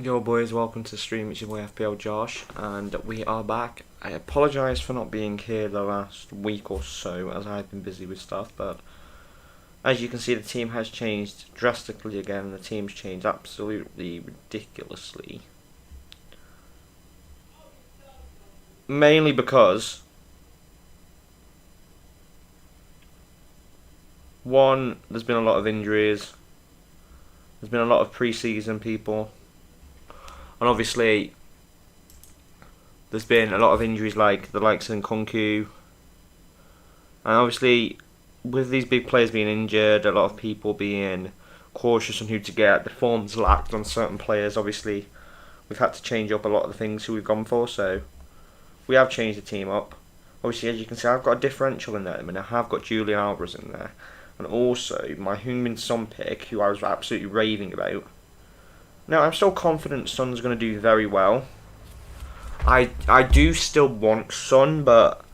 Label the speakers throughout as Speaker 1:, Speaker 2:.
Speaker 1: Yo boys, welcome to the stream. It's your boy FPL Josh, and we are back. I apologise for not being here the last week or so, as I've been busy with stuff, but as you can see, the team has changed drastically again. The team's changed absolutely ridiculously. Mainly because, one, there's been a lot of injuries, there's been a lot of pre-season people, and obviously there's been a lot of injuries like the likes of Nkunku. And obviously with these big players being injured, a lot of people being cautious on who to get, the form's lacked on certain players. Obviously we've had to change up a lot of the things who we've gone for, so we have changed the team up. Obviously, as you can see, I've got a differential in there. I mean, I have got Julian Alvarez in there, and also my Heung-min Son pick, who I was absolutely raving about. Now, I'm still confident Son's going to do very well. I do still want Son, but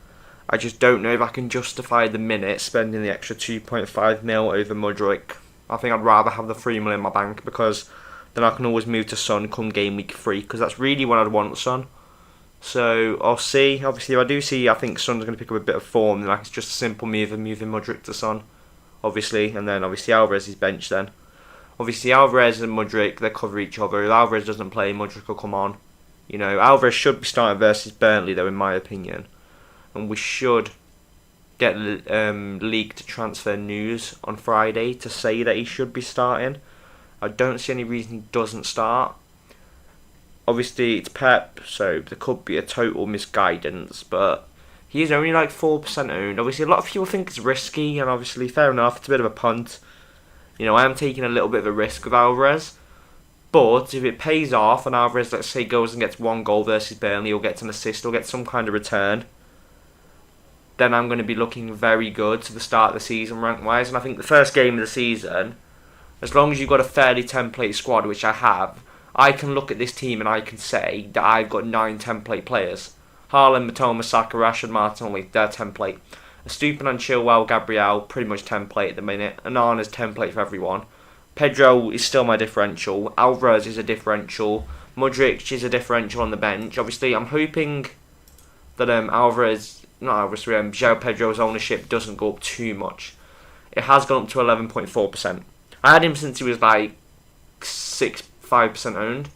Speaker 1: I just don't know if I can justify the minute spending the extra 2.5 mil over Mudryk. I think I'd rather have the 3 mil in my bank, because then I can always move to Son come game week 3, because that's really when I'd want Son. So I'll see. Obviously, if I do see, I think Son's going to pick up a bit of form, then it's just a simple move of moving Mudryk to Son, obviously, and then obviously Alvarez is bench then. Obviously, Alvarez and Mudryk, they cover each other. If Alvarez doesn't play, Mudryk will come on. You know, Alvarez should be starting versus Burnley, though, in my opinion. And we should get leaked transfer news on Friday to say that he should be starting. I don't see any reason he doesn't start. Obviously, it's Pep, so there could be a total misguidance, but he is only like 4% owned. Obviously, a lot of people think it's risky, and obviously, fair enough, it's a bit of a punt. You know, I am taking a little bit of a risk with Alvarez, but if it pays off and Alvarez, let's say, goes and gets 1 goal versus Burnley, or gets an assist, or gets some kind of return, then I'm going to be looking very good to the start of the season rank-wise. And I think the first game of the season, as long as you've got a fairly template squad, which I have, I can look at this team and I can say that I've got 9 template players. Haaland, Matoma, Saka, Rashford, Martinelli, they're template. Estupiñán, Chilwell, Gabriel, pretty much template at the minute. Onana's template for everyone. Pedro is still my differential. Alvarez is a differential. Mudryk is a differential on the bench. Obviously, I'm hoping that João Pedro's ownership doesn't go up too much. It has gone up to 11.4%. I had him since he was like 5% owned.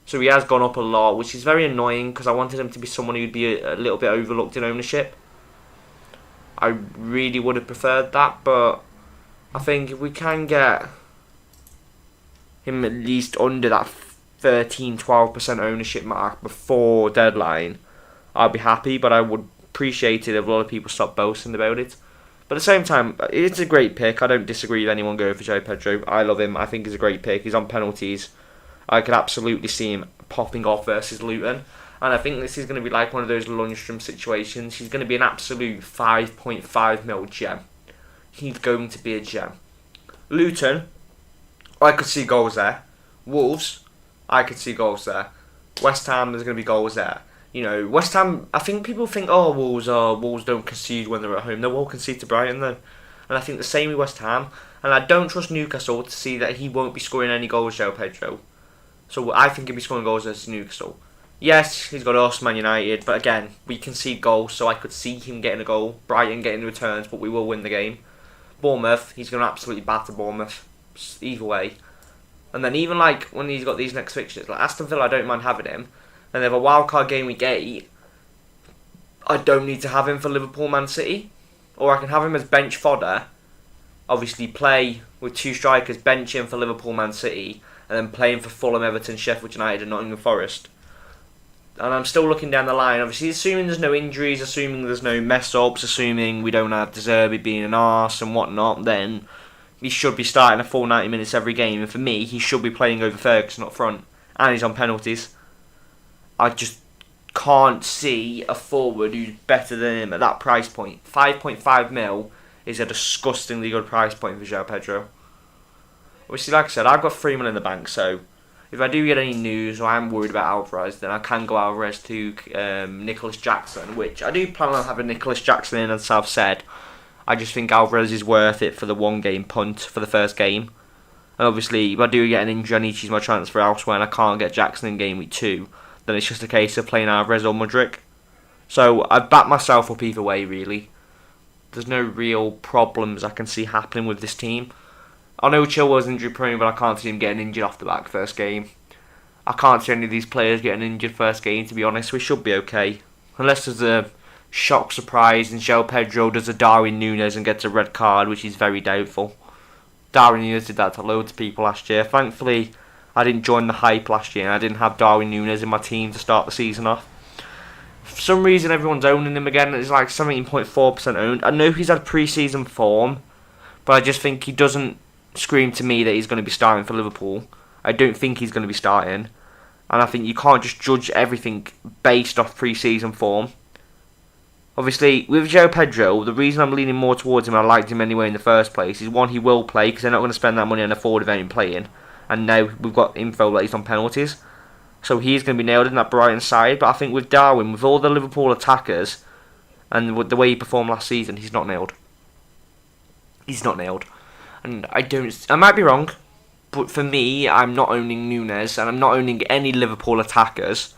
Speaker 1: So he has gone up a lot, which is very annoying, because I wanted him to be someone who'd be a little bit overlooked in ownership. I really would have preferred that, but I think if we can get him at least under that 13-12% ownership mark before deadline, I'd be happy, but I would appreciate it if a lot of people stop boasting about it. But at the same time, it's a great pick. I don't disagree with anyone going for João Pedro. I love him. I think he's a great pick. He's on penalties. I could absolutely see him popping off versus Luton. And I think this is going to be like one of those Lundstram situations. He's going to be an absolute 5.5 mil gem. He's going to be a gem. Luton, I could see goals there. Wolves, I could see goals there. West Ham, there's going to be goals there. You know, West Ham, I think people think, Wolves don't concede when they're at home. They will concede to Brighton then. And I think the same with West Ham. And I don't trust Newcastle to see that he won't be scoring any goals, João Pedro. So I think he'll be scoring goals versus Newcastle. Yes, he's got us, Man United, but again, we concede goals, so I could see him getting a goal, Brighton getting returns, but we will win the game. Bournemouth, he's going to absolutely batter Bournemouth, either way. And then even like when he's got these next fixtures, like Aston Villa, I don't mind having him. And they have a wildcard game week 8, I don't need to have him for Liverpool, Man City. Or I can have him as bench fodder, obviously play with 2 strikers, bench him for Liverpool, Man City, and then play him for Fulham, Everton, Sheffield United and Nottingham Forest. And I'm still looking down the line, obviously assuming there's no injuries, assuming there's no mess-ups, assuming we don't have De Zerbi being an arse and whatnot, then he should be starting a full 90 minutes every game. And for me, he should be playing over Ferguson up front. And he's on penalties. I just can't see a forward who's better than him at that price point. 5.5 mil is a disgustingly good price point for João Pedro. Obviously, like I said, I've got 3 mil in the bank, so if I do get any news or I'm worried about Alvarez, then I can go Alvarez to Nicholas Jackson, which I do plan on having Nicholas Jackson in, as I've said. I just think Alvarez is worth it for the 1 game punt for the first game. And obviously, if I do get an injury, I need to use my transfer elsewhere, and I can't get Jackson in game week 2, then it's just a case of playing Alvarez or Mudryk. So I've backed myself up either way, really. There's no real problems I can see happening with this team. I know Chilwell's injury prone, but I can't see him getting injured off the back first game. I can't see any of these players getting injured first game, to be honest. We should be okay. Unless there's a shock surprise and João Pedro does a Darwin Núñez and gets a red card, which is very doubtful. Darwin Núñez did that to loads of people last year. Thankfully, I didn't join the hype last year and I didn't have Darwin Núñez in my team to start the season off. For some reason, everyone's owning him again. It's like 17.4% owned. I know he's had pre-season form, but I just think he doesn't scream to me that he's going to be starting for Liverpool. I don't think he's going to be starting. And I think you can't just judge everything based off pre-season form. Obviously, with João Pedro, the reason I'm leaning more towards him, I liked him anyway in the first place, is one, he will play because they're not going to spend that money on a forward without him playing. And now we've got info that he's on penalties. So he's going to be nailed in that Brighton side. But I think with Darwin, with all the Liverpool attackers, and with the way he performed last season, he's not nailed. He's not nailed. And I might be wrong, but for me, I'm not owning Núñez, and I'm not owning any Liverpool attackers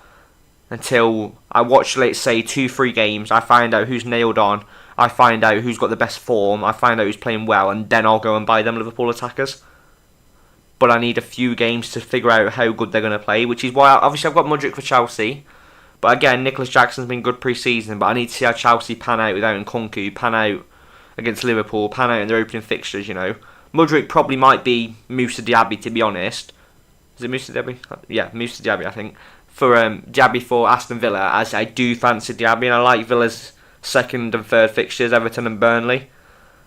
Speaker 1: until I watch, let's say, 2-3 games. I find out who's nailed on. I find out who's got the best form. I find out who's playing well, and then I'll go and buy them Liverpool attackers. But I need a few games to figure out how good they're going to play, which is why, obviously, I've got Mudryk for Chelsea. But again, Nicholas Jackson's been good pre-season, but I need to see how Chelsea pan out without Nkunku, pan out against Liverpool, pan out in their opening fixtures, you know. Mudryk probably might be Moussa Diaby, to be honest. Is it Moussa Diaby? Yeah, Moussa Diaby, I think. For Diaby for Aston Villa, as I do fancy Diaby, and I like Villa's second and third fixtures, Everton and Burnley.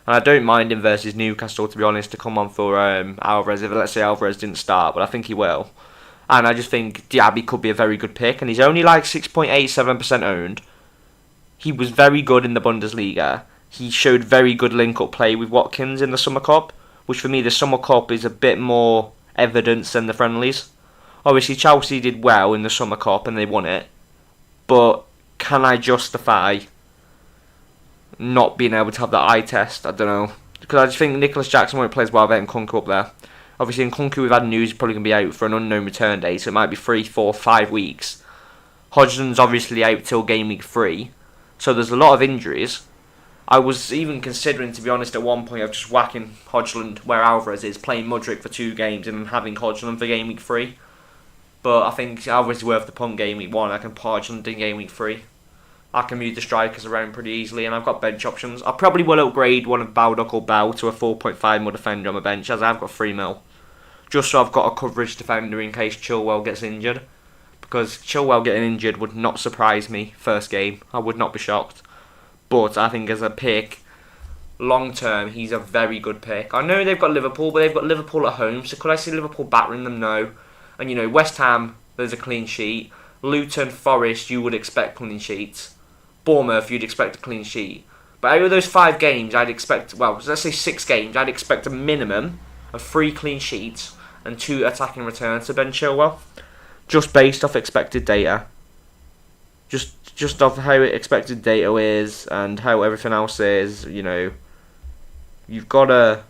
Speaker 1: And I don't mind him versus Newcastle, to be honest, to come on for Alvarez, if let's say Alvarez didn't start, but I think he will. And I just think Diaby could be a very good pick, and he's only like 6.87% owned. He was very good in the Bundesliga. He showed very good link-up play with Watkins in the Summer Cup, which for me, the Summer Cup is a bit more evidence than the friendlies. Obviously, Chelsea did well in the Summer Cup and they won it, but can I justify not being able to have that eye test? I don't know. Because I just think Nicholas Jackson won't play as well without Nkunku up there. Obviously, Nkunku, we've had news, he's probably going to be out for an unknown return date, so it might be 3, 4, 5 weeks. Hodgson's obviously out till game week 3, so there's a lot of injuries. I was even considering, to be honest, at one point of just whacking Hodgson where Alvarez is, playing Mudryk for 2 games and then having Hodgson for game week 3. But I think Alvarez is worth the punt game week 1. I can put Hodgson in game week 3. I can move the strikers around pretty easily, and I've got bench options. I probably will upgrade one of Baldock or Bow to a 4.5 mil defender on my bench, as I've got 3 mil. Just so I've got a coverage defender in case Chilwell gets injured. Because Chilwell getting injured would not surprise me first game. I would not be shocked. But I think as a pick, long term, he's a very good pick. I know they've got Liverpool, but they've got Liverpool at home. So could I see Liverpool battering them? No. And you know, West Ham, there's a clean sheet. Luton, Forest, you would expect clean sheets. Bournemouth, you'd expect a clean sheet. But out of those 5 games, I'd expect, well, let's say 6 games, I'd expect a minimum of 3 clean sheets and 2 attacking returns to Ben Chilwell. Just based off expected data. Just off how expected data is and how everything else is, you know. You've got to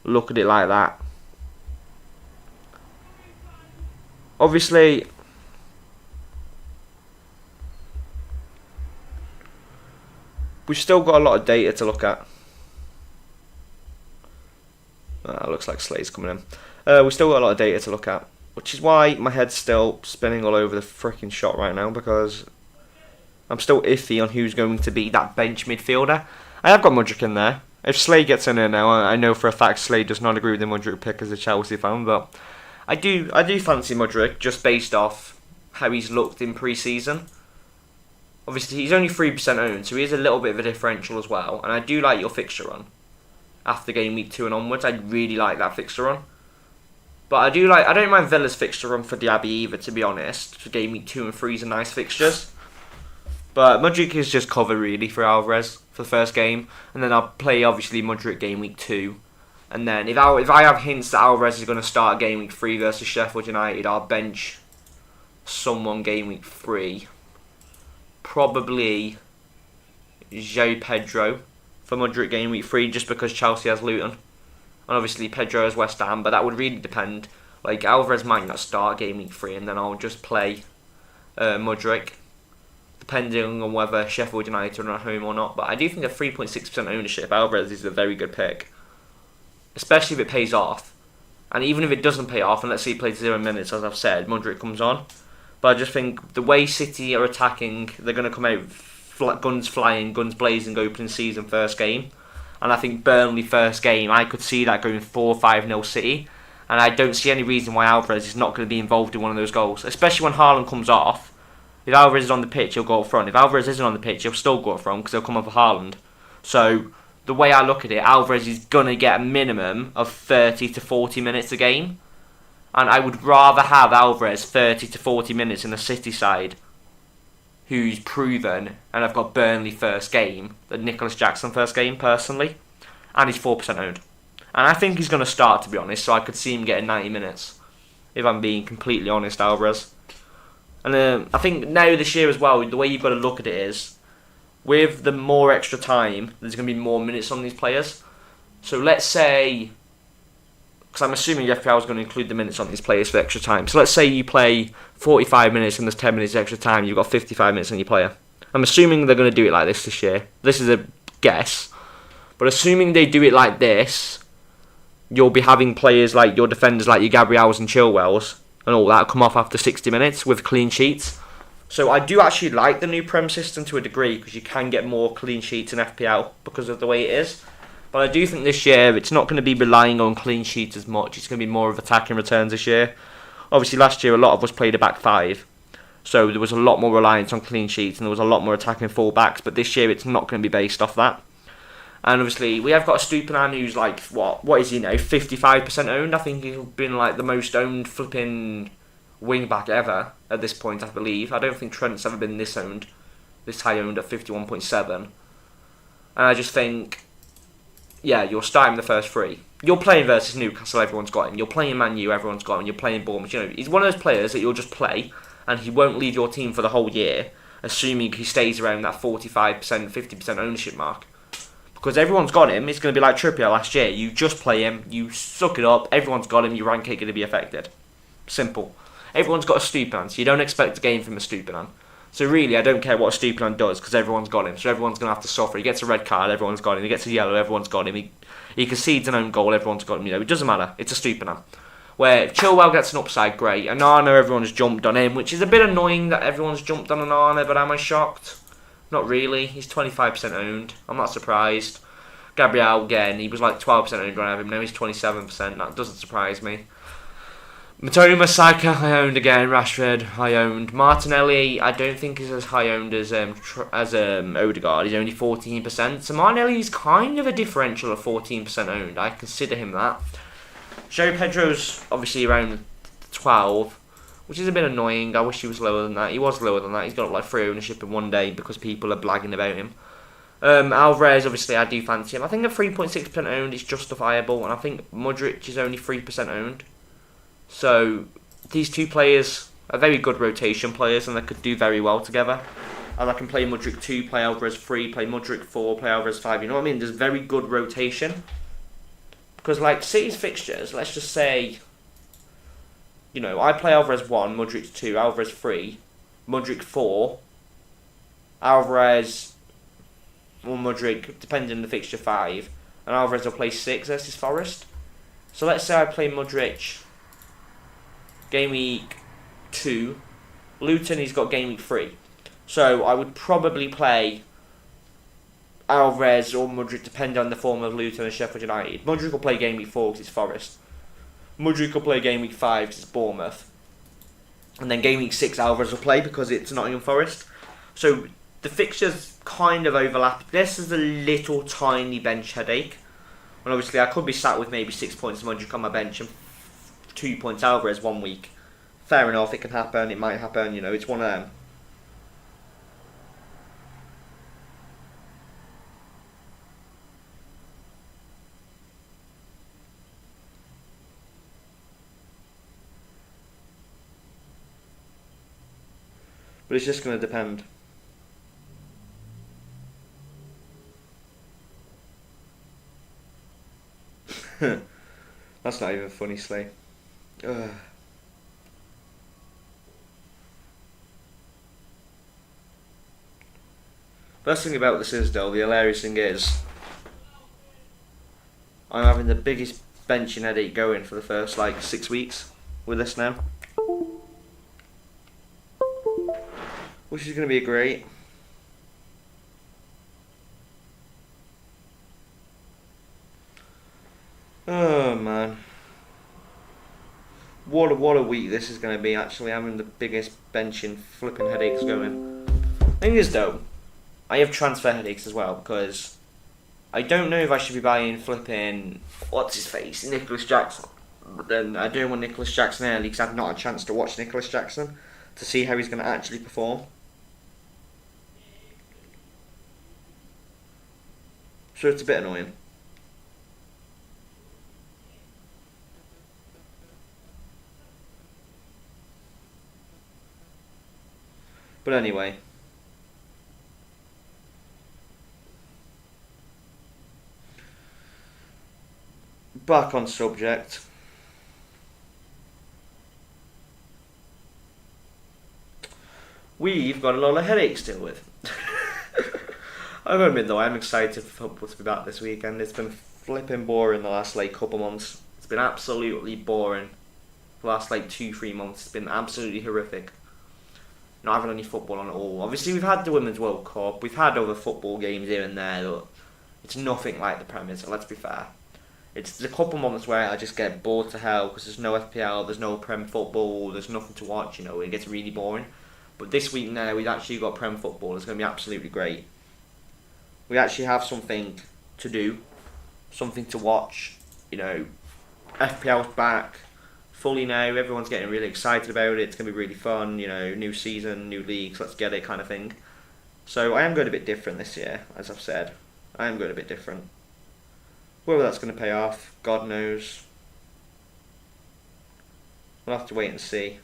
Speaker 1: look at it like that. Obviously, we've still got a lot of data to look at. Looks like Slade's coming in. We've still got a lot of data to look at, which is why my head's still spinning all over the freaking shot right now, because I'm still iffy on who's going to be that bench midfielder. I have got Mudryk in there. If Slade gets in there now, I know for a fact Slade does not agree with the Mudryk pick as a Chelsea fan, but I do fancy Mudryk just based off how he's looked in pre-season. Obviously, he's only 3% owned, so he is a little bit of a differential as well. And I do like your fixture run. After game week 2 and onwards, I really like that fixture run. But I don't mind Villa's fixture run for Diaby either, to be honest. For game week 2 and 3 are nice fixtures. But Mudryk is just cover really for Alvarez for the first game. And then I'll play, obviously, Mudryk game week 2. And then if I have hints that Alvarez is going to start game week 3 versus Sheffield United, I'll bench someone game week 3. Probably João Pedro for Mudryk game week 3, just because Chelsea has Luton. and obviously Pedro as West Ham, but that would really depend. Like Alvarez might not start game week 3, and then I'll just play Mudryk, depending on whether Sheffield United are at home or not. But I do think at 3.6% ownership, Alvarez is a very good pick, especially if it pays off. And even if it doesn't pay off, and let's say he plays 0 minutes, as I've said, Mudryk comes on. But I just think the way City are attacking, they're going to come out guns flying, guns blazing, opening season first game. And I think Burnley first game, I could see that going 4-5-0 City. And I don't see any reason why Alvarez is not going to be involved in one of those goals, especially when Haaland comes off. If Alvarez is on the pitch, he'll go up front. If Alvarez isn't on the pitch, he'll still go up front because he'll come up for Haaland. So the way I look at it, Alvarez is going to get a minimum of 30 to 40 minutes a game. And I would rather have Alvarez 30 to 40 minutes in the City side, who's proven, and I've got Burnley first game, than Nicholas Jackson first game, personally. And he's 4% owned. And I think he's going to start, to be honest, so I could see him getting 90 minutes, if I'm being completely honest, Alvarez. And I think now this year as well, the way you've got to look at it is, with the more extra time, there's going to be more minutes on these players. So let's say, because I'm assuming the FPL is going to include the minutes on these players for extra time. So let's say you play 45 minutes and there's 10 minutes extra time, you've got 55 minutes on your player. I'm assuming they're going to do it like this year. This is a guess. But assuming they do it like this, you'll be having players like your defenders, like your Gabriels and Chilwells and all that, come off after 60 minutes with clean sheets. So I do actually like the new Prem system to a degree, because you can get more clean sheets in FPL because of the way it is. But I do think this year it's not going to be relying on clean sheets as much. It's going to be more of attacking returns this year. Obviously last year a lot of us played a back five, so there was a lot more reliance on clean sheets and there was a lot more attacking full backs. But this year it's not going to be based off that. And obviously, we have got a Stupinan who's like, what is he now, 55% owned? I think he's been like the most owned flipping wing back ever at this point, I believe. I don't think Trent's ever been this high owned at 51.7. And I just think, yeah, you're starting the first 3. You're playing versus Newcastle, everyone's got him. You're playing Man U, everyone's got him. You're playing Bournemouth. You know, he's one of those players that you'll just play, and he won't leave your team for the whole year, assuming he stays around that 45%, 50% ownership mark. Because everyone's got him, it's going to be like Trippier last year. You just play him, you suck it up, everyone's got him, your rank ain't going to be affected. Simple. Everyone's got a Stupinan, so you don't expect a game from a Stupinan. So really, I don't care what a Stupinan does, because everyone's got him. So everyone's going to have to suffer. He gets a red card, everyone's got him. He gets a yellow, everyone's got him. He concedes an own goal, everyone's got him. You know, it doesn't matter. It's a Stupinan. Where if Chilwell gets an upside, great. And Anana, everyone's jumped on him, which is a bit annoying that everyone's jumped on Anana, but am I shocked? Not really. He's 25% owned. I'm not surprised. Gabriel, again, he was like 12% owned when I have him. Now he's 27%. That doesn't surprise me. Matoma, Saka, I owned again. Rashford, I owned. Martinelli, I don't think is as high owned as Odegaard. He's only 14%. So Martinelli's kind of a differential of 14% owned. I consider him that. Joe Pedro's obviously around 12, which is a bit annoying. I wish he was lower than that. He was lower than that. He's got like 3 ownership in one day because people are blagging about him. Alvarez, obviously, I do fancy him. I think at 3.6% owned is justifiable, and I think Mudryk is only 3% owned. So these two players are very good rotation players, and they could do very well together. And I can play Mudryk 2, play Alvarez 3, play Mudryk 4, play Alvarez 5. You know what I mean? There's very good rotation. Because like City's fixtures, let's just say, you know, I play Alvarez 1, Mudryk 2, Alvarez 3, Mudryk 4, Alvarez or Mudryk, depending on the fixture, 5, and Alvarez will play 6 versus Forest. So let's say I play Mudryk game week 2, Luton he's got game week 3. So I would probably play Alvarez or Mudryk, depending on the form of Luton and Sheffield United. Mudryk will play game week 4 because it's Forest. Mudryk will play game week 5 because it's Bournemouth. And then game week 6 Alvarez will play because it's Nottingham Forest. So the fixtures kind of overlap. This is a little tiny bench headache. And obviously I could be sat with maybe 6 points of Mudryk on my bench and 2 points Alvarez one week. Fair enough, it can happen, it might happen, you know, it's one of them. But it's just going to depend. That's not even funny, Slay. Ugh. Best thing about this is, though, the hilarious thing is, I'm having the biggest benching headache going for the first, 6 weeks with this now. Which is going to be great. Oh, man. What a week this is going to be, actually. Having the biggest benching flipping headaches going. Thing is, though, I have transfer headaches as well, because I don't know if I should be buying flipping, what's his face, Nicholas Jackson. But then I don't want Nicholas Jackson early, because I've not had a chance to watch Nicholas Jackson to see how he's going to actually perform. So it's a bit annoying. But anyway. Back on subject. We've got a lot of headaches to deal with. I gotta admit though, I'm excited for football to be back this weekend. It's been flipping boring the last couple months. It's been absolutely boring. The last 2-3 months. It's been absolutely horrific. Not having any football on at all. Obviously we've had the Women's World Cup, we've had other football games here and there, but it's nothing like the Premier, so let's be fair. It's a couple months where I just get bored to hell because there's no FPL, there's no Prem football, there's nothing to watch, it gets really boring. But this week now we've actually got Prem football, it's going to be absolutely great. We actually have something to do, something to watch, FPL's back, fully now, everyone's getting really excited about it, it's going to be really fun, new season, new leagues, let's get it kind of thing. So I am going a bit different this year, as I've said. I am going a bit different. Whether that's going to pay off, God knows. We'll have to wait and see.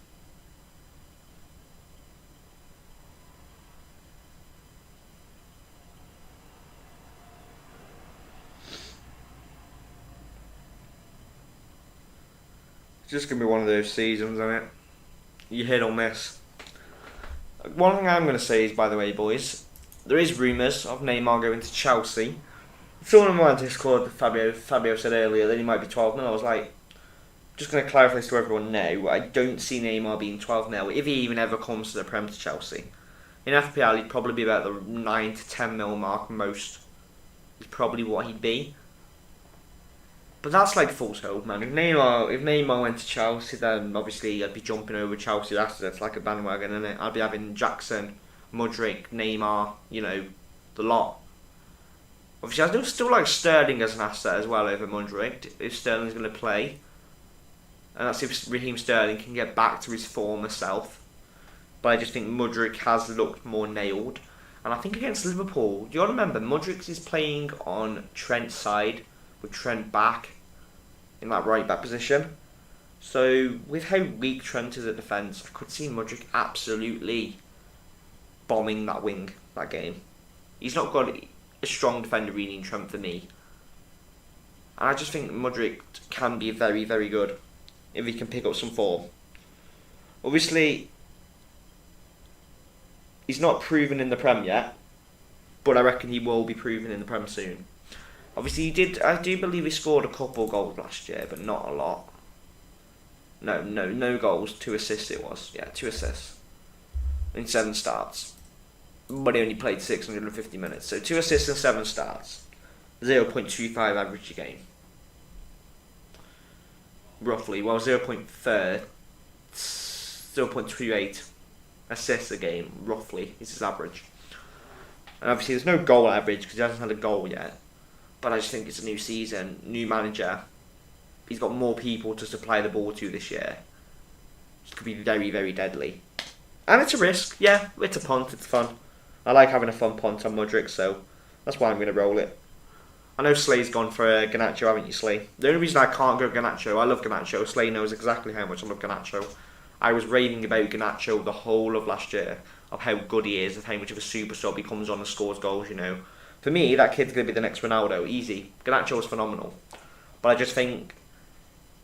Speaker 1: It's just going to be one of those seasons, isn't it? You hit or miss. One thing I'm going to say is, by the way, boys, there is rumours of Neymar going to Chelsea. Someone in my Discord, Fabio said earlier that he might be 12 mil. I was like, just going to clarify this to everyone now. I don't see Neymar being 12 mil if he even ever comes to the Prem to Chelsea. In FPL, he'd probably be about the 9 to 10 mil mark most. Is probably what he'd be. But that's false hope, man. If Neymar went to Chelsea, then obviously I'd be jumping over Chelsea. That's like a bandwagon, isn't it? I'd be having Jackson, Mudryk, Neymar, the lot. Obviously, I do still like Sterling as an asset as well over Mudryk, if Sterling's going to play. And that's if Raheem Sterling can get back to his former self. But I just think Mudryk has looked more nailed. And I think against Liverpool, do you all remember, Mudryk is playing on Trent's side, with Trent back in that right back position. So, with how weak Trent is at defence, I could see Mudryk absolutely bombing that wing, that game. He's not got a strong defender really in Trent for me. And I just think Mudryk can be very, very good if he can pick up some form. Obviously, he's not proven in the Prem yet, but I reckon he will be proven in the Prem soon. Obviously, I do believe he scored a couple goals last year, but not a lot. No goals, 2 assists it was. Yeah, 2 assists in 7 starts. But he only played 650 minutes. So 2 assists and 7 starts. 0.25 average a game. Roughly. Well, 0.28 assists a game, roughly, is his average. And obviously there's no goal average because he hasn't had a goal yet. But I just think it's a new season, new manager. He's got more people to supply the ball to this year. It could be very, very deadly. And it's a risk. Yeah, it's a punt. It's fun. I like having a fun punt on Mudryk, so that's why I'm going to roll it. I know Slay's gone for Garnacho, haven't you, Slay? The only reason I can't go Garnacho, I love Garnacho. Slay knows exactly how much I love Garnacho. I was raving about Garnacho the whole of last year, of how good he is, of how much of a super sub he comes on and scores goals, For me, that kid's going to be the next Ronaldo, easy. Garnacho was phenomenal. But I just think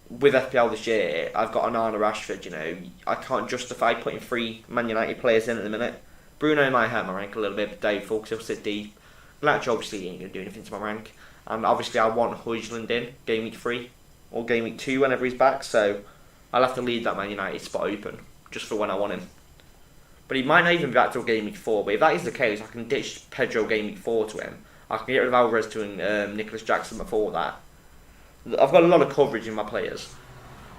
Speaker 1: with FPL this year, I've got Onana, Rashford. You know, I can't justify putting 3 Man United players in at the minute. Bruno might hurt my rank a little bit, but doubtful because he'll sit deep. Latch obviously ain't going to do anything to my rank. And obviously I want Højlund in game week 3 or game week 2 whenever he's back, so I'll have to leave that Man United spot open just for when I want him. But he might not even be back till game week 4, but if that is the case, I can ditch Pedro game week 4 to him. I can get rid of Alvarez to Nicholas Jackson before that. I've got a lot of coverage in my players.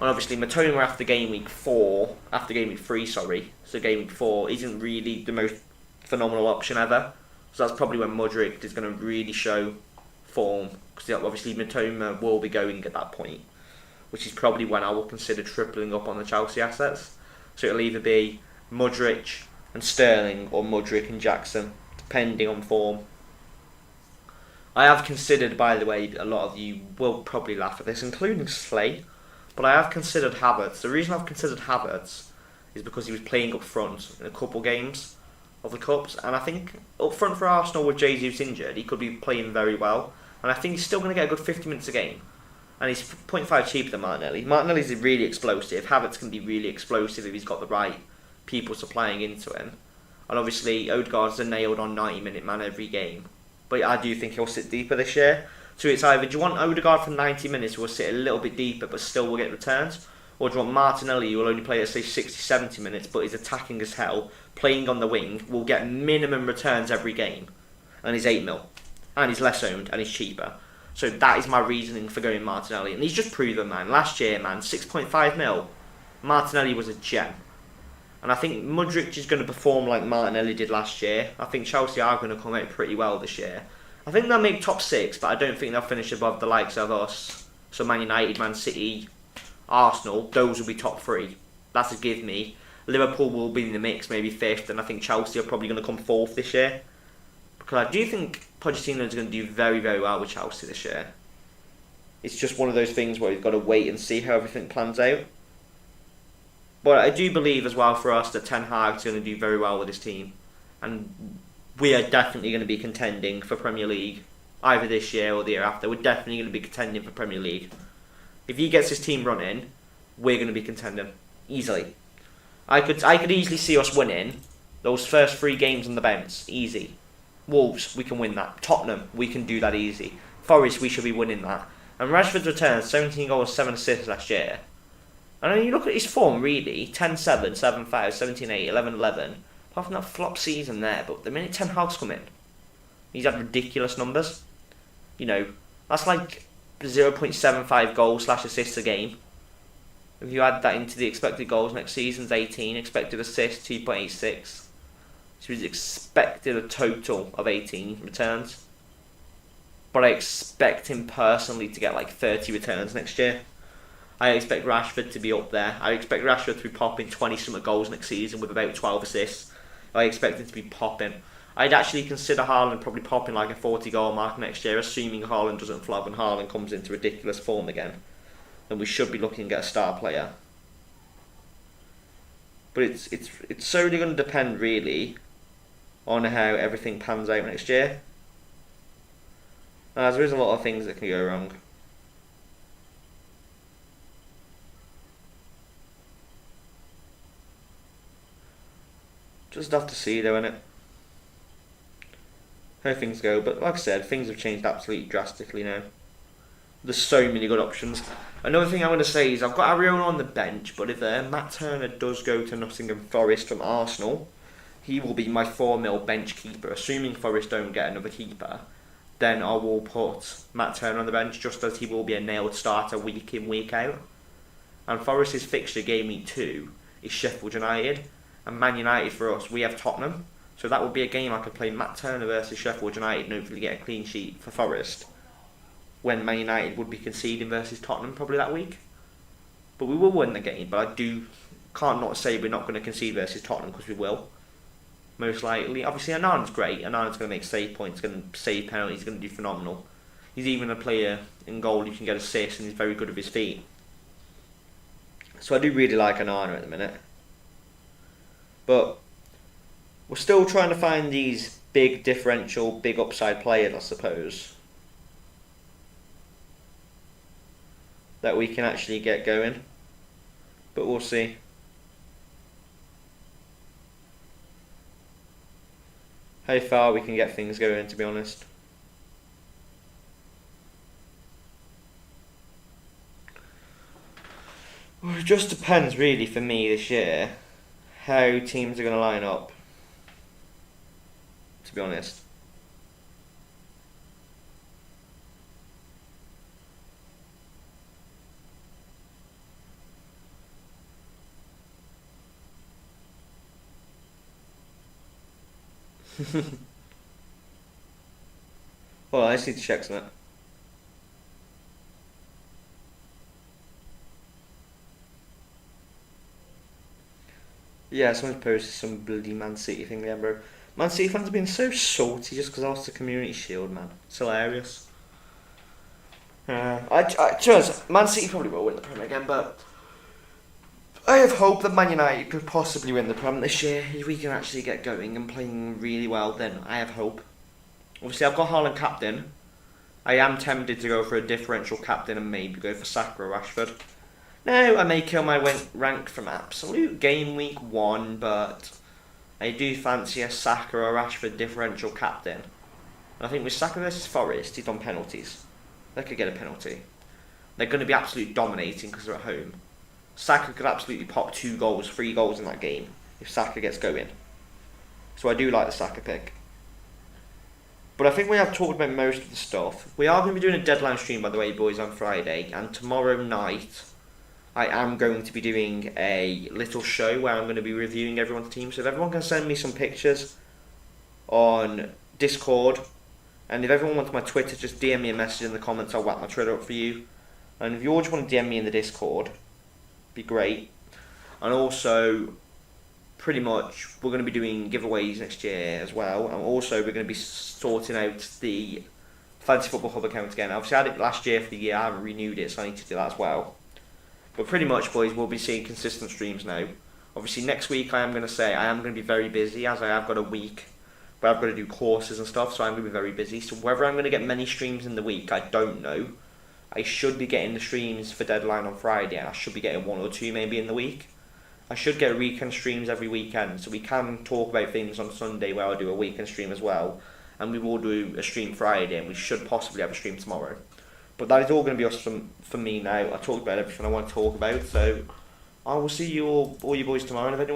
Speaker 1: And obviously Matoma after game week 3, so game week 4 isn't really the most phenomenal option ever. So that's probably when Mudryk is going to really show form, because obviously Matoma will be going at that point, which is probably when I will consider tripling up on the Chelsea assets. So it'll either be Mudryk and Sterling or Mudryk and Jackson, depending on form. I have considered, by the way, a lot of you will probably laugh at this, including Slay, but I have considered Havertz. The reason I've considered Havertz is because he was playing up front in a couple games of the Cups, and I think up front for Arsenal with Jesus injured, he could be playing very well, and I think he's still going to get a good 50 minutes a game, and he's 0.5 cheaper than Martinelli. Martinelli's really explosive. Havertz can be really explosive if he's got the right people supplying into him, and obviously Odegaard's a nailed on 90-minute man every game, but I do think he'll sit deeper this year. So it's either, do you want Odegaard for 90 minutes who will sit a little bit deeper but still will get returns, or do you want Martinelli who will only play, let's say, 60-70 minutes but is attacking as hell, playing on the wing, will get minimum returns every game, and he's 8 mil, and he's less owned, and he's cheaper. So that is my reasoning for going Martinelli, and he's just proven, man. Last year, man, 6.5 mil, Martinelli was a gem. And I think Mudryk is going to perform like Martinelli did last year. I think Chelsea are going to come out pretty well this year. I think they'll make top 6, but I don't think they'll finish above the likes of us. So Man United, Man City, Arsenal, those will be top 3. That's a give me. Liverpool will be in the mix, maybe 5th, and I think Chelsea are probably going to come 4th this year. Because I do think Pochettino is going to do very, very well with Chelsea this year. It's just one of those things where we've got to wait and see how everything plans out. But I do believe as well for us that Ten Hag's going to do very well with his team. And we are definitely going to be contending for Premier League either this year or the year after. We're definitely going to be contending for Premier League. If he gets his team running, we're going to be contending easily. I could easily see us winning those first 3 games on the bounce, easy. Wolves, we can win that. Tottenham, we can do that easy. Forest, we should be winning that. And Rashford's return, 17 goals, 7 assists last year. And then you look at his form, really, 10-7, 7-5, 17-8, 11-11. Apart from that flop season there, but the minute Ten Hag's come in, he's had ridiculous numbers. You know, that's like 0.75 goals/assists a game. If you add that into the expected goals next season's 18, expected assists 2.86. So he's expected a total of 18 returns. But I expect him personally to get like 30 returns next year. I expect Rashford to be up there. I expect Rashford to be popping 20-something goals next season with about 12 assists. I expect him to be popping. I'd actually consider Haaland probably popping like a 40-goal mark next year, assuming Haaland doesn't flop and Haaland comes into ridiculous form again. Then we should be looking at a star player. But it's solely going to depend really on how everything pans out next year. As there is a lot of things that can go wrong. Just have to see though, innit? How things go, but like I said, things have changed absolutely drastically now. There's so many good options. Another thing I'm going to say is I've got Areola on the bench, but if Matt Turner does go to Nottingham Forest from Arsenal, he will be my 4 mil bench keeper. Assuming Forest don't get another keeper, then I will put Matt Turner on the bench, just as he will be a nailed starter week in, week out. And Forest's fixture game week 2 is Sheffield United, and Man United for us, we have Tottenham. So that would be a game I could play Matt Turner versus Sheffield United and hopefully get a clean sheet for Forest, when Man United would be conceding versus Tottenham probably that week. But we will win the game, but I can't not say we're not going to concede versus Tottenham, because we will. Most likely. Obviously Anana's great. Anana's going to make save points, going to save penalties, going to do phenomenal. He's even a player in goal who can get assists and he's very good with his feet. So I do really like Anana at the minute. But we're still trying to find these big differential, big upside players, I suppose. that we can actually get going. But we'll see. How far we can get things going, to be honest. Well, it just depends really for me this year how teams are going to line up, to be honest. Well, I just need to check something. Yeah, someone's posted some bloody Man City thing there, bro. Man City fans have been so salty just because I lost the Community Shield, man. It's hilarious. To be honest, Man City probably will win the Prem again, but I have hope that Man United could possibly win the Prem this year. If we can actually get going and playing really well, then I have hope. Obviously, I've got Haaland captain. I am tempted to go for a differential captain and maybe go for Saka or Rashford. No, I may kill my rank from absolute game week 1, but I do fancy a Saka or Rashford differential captain. And I think with Saka versus Forest, he's on penalties. They could get a penalty. They're going to be absolutely dominating because they're at home. Saka could absolutely pop 2 goals, 3 goals in that game if Saka gets going. So I do like the Saka pick. But I think we have talked about most of the stuff. We are going to be doing a deadline stream, by the way, boys, on Friday. And tomorrow night, I am going to be doing a little show where I'm going to be reviewing everyone's team. So if everyone can send me some pictures on Discord, and if everyone wants my Twitter, just DM me a message in the comments. I'll whack my Twitter up for you. And if you all just want to DM me in the Discord, be great. And also, pretty much, we're going to be doing giveaways next year as well. And also, we're going to be sorting out the Fantasy Football Hub account again. Obviously, I had it last year for the year. I haven't renewed it, so I need to do that as well. But pretty much, boys, we'll be seeing consistent streams now. Obviously, next week, I am going to be very busy, as I have got a week where I've got to do courses and stuff, so I'm going to be very busy. So whether I'm going to get many streams in the week, I don't know. I should be getting the streams for deadline on Friday, and I should be getting 1 or 2 maybe in the week. I should get weekend streams every weekend, so we can talk about things on Sunday where I'll do a weekend stream as well. And we will do a stream Friday, and we should possibly have a stream tomorrow. But that is all going to be us from me now. I talked about everything I want to talk about, so I will see you all you boys tomorrow. And if anyone